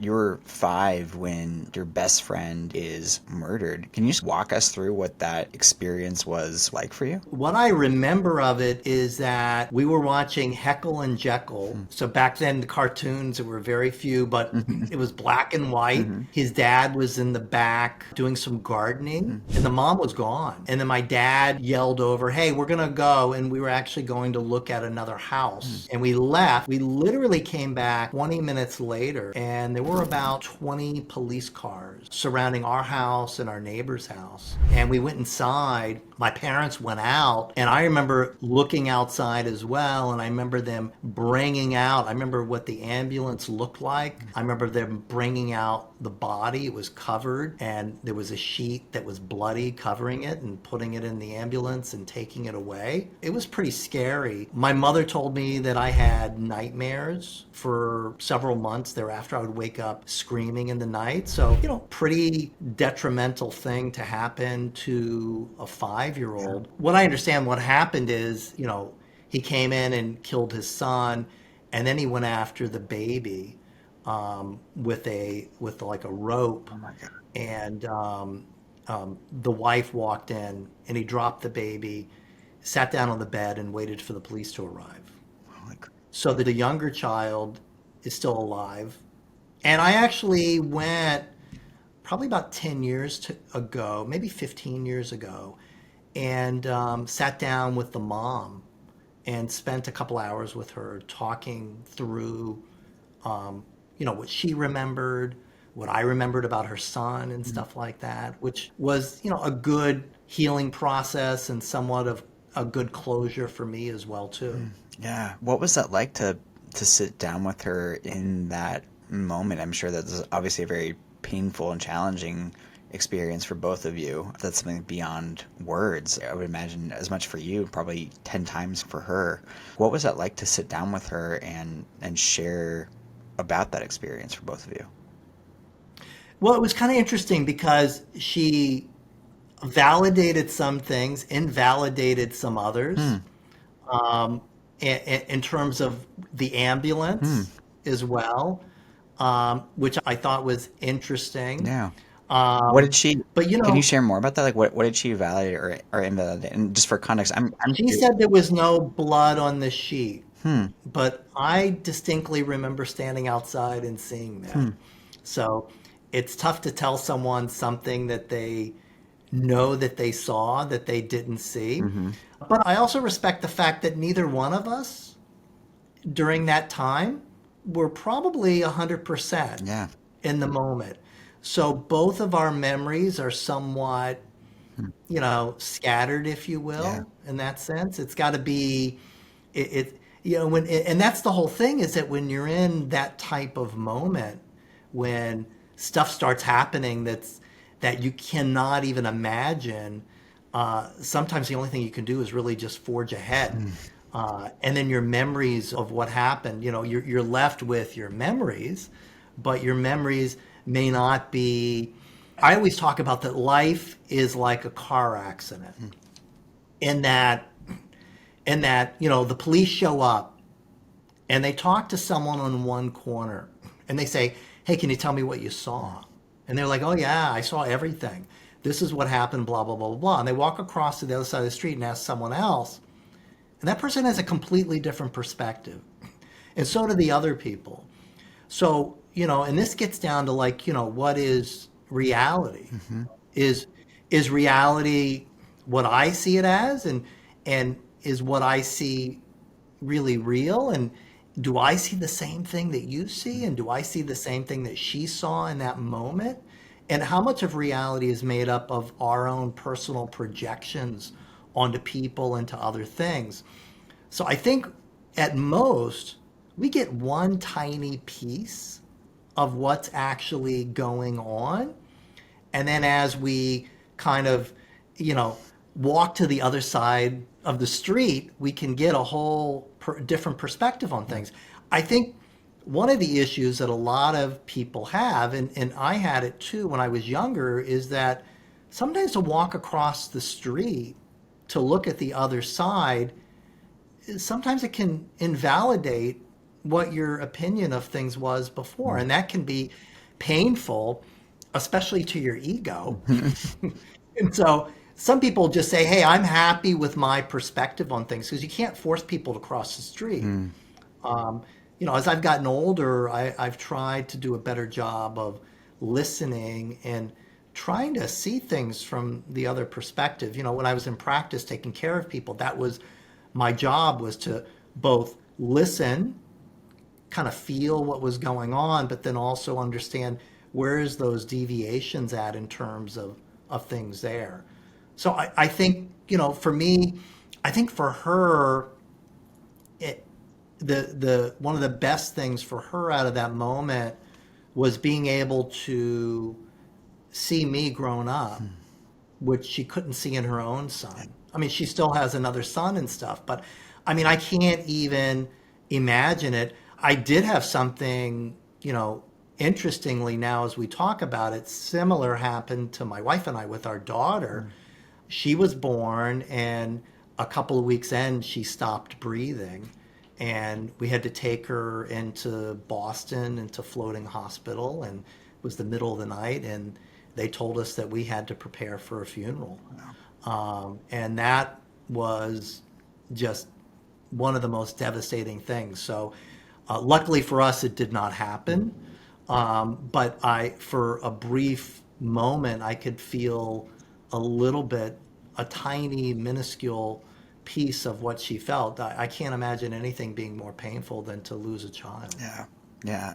you were 5 when your best friend is murdered. Can you just walk us through what that experience was like for you? What I remember of it is that we were watching Heckle and Jekyll. Hmm. So back then, the cartoons, there were very few, but Hmm. it was black and white. Hmm. His dad was in the back doing some gardening, and the mom was gone. And then my dad yelled over, "Hey, we're going to go." And we were actually going to look at another house. And we left. We literally came back 20 minutes later, and there were about 20 police cars surrounding our house and our neighbor's house. And we went inside. My parents went out, and I remember looking outside as well, and I remember them bringing out, I remember what the ambulance looked like. I remember them bringing out the body. It was covered, and there was a sheet that was bloody covering it and putting it in the ambulance and taking it away. It was pretty scary. My mother told me that I had nightmares for several months thereafter. I would wake up screaming in the night. So, pretty detrimental thing to happen to a 5-year-old. What I understand what happened is, he came in and killed his son, and then he went after the baby with like a rope, Oh my God. and the wife walked in, and he dropped the baby, sat down on the bed, and waited for the police to arrive. Holy crap. So that the younger child is still alive. And I actually went probably about 10 years ago, maybe 15 years ago, and sat down with the mom and spent a couple hours with her talking through, what she remembered, what I remembered about her son and stuff like that, which was, a good healing process and somewhat of a good closure for me as well, too. Yeah. What was that like to sit down with her in that moment? I'm sure that's obviously a very painful and challenging experience for both of you. That's something beyond words. I would imagine as much for you, probably 10 times for her. What was that like to sit down with her and share about that experience for both of you? Well, it was kind of interesting because she validated some things, invalidated some Hmm. others, in terms of the Hmm. ambulance as well, which I thought was interesting. Yeah. What Um, did she but can you share more about that? Like what did she validate or invalidate? And just for context, I'm she curious. said there was no blood on the sheet, Hmm. but I distinctly remember standing outside and seeing Hmm. that. So it's tough to tell someone something that they know that they saw that they didn't see. Mm-hmm. But I also respect the fact that neither one of us during that time were probably 100% Yeah. in the moment. So both of our memories are somewhat, Hmm. scattered, if you Yeah. will, in that sense. It's got to be, when, and that's the whole thing is that when you're in that type of moment, when stuff starts happening that you cannot even imagine, sometimes the only thing you can do is really just forge ahead. Hmm. And then your memories of what happened, you're left with your memories, but your memories may not be. I always talk about that life is like a car accident, in that the police show up and they talk to someone on one corner and they say, "Hey, can you tell me what you saw?" And they're like, "Oh yeah, I saw everything. This is what happened, blah blah blah blah blah." And they walk across to the other side of the street and ask someone else, and that person has a completely different perspective. And so do the other people. So, and this gets down to, like, what is reality? Mm-hmm. Is is reality what I see it as, and is what I see really real? And do I see the same thing that you see? And do I see the same thing that she saw in that moment? And how much of reality is made up of our own personal projections onto people and to other things? So I think at most, we get one tiny piece of what's actually going on. And then as we kind of, you know, walk to the other side of the street, we can get a whole different perspective on things. I think one of the issues that a lot of people have, and I had it too when I was younger, is that sometimes to walk across the street to look at the other side, sometimes it can invalidate what your opinion of things was before. And that can be painful, especially to your ego. And so some people just say, hey, I'm happy with my perspective on things because you can't force people to cross the street. Mm. Um, as I've gotten older, I've tried to do a better job of listening and trying to see things from the other perspective. When I was in practice taking care of people, that was my job, was to both listen, kind of feel what was going on, but then also understand where's those deviations at in terms of things there. So I think, for me, I think for her, it, the one of the best things for her out of that moment was being able to see me grown up, which she couldn't see in her own son. I mean, she still has another son and stuff, but I mean, I can't even imagine it. I did have something, interestingly now as we talk about it, similar happened to my wife and I with our daughter. She was born, and a couple of weeks in, she stopped breathing. And we had to take her into Boston, into floating hospital, and it was the middle of the night, and they told us that we had to prepare for a funeral. And that was just one of the most devastating things. So, luckily for us, it did not happen. But for a brief moment, I could feel a little bit, a tiny, minuscule piece of what she felt. I can't imagine anything being more painful than to lose a child. Yeah. Yeah.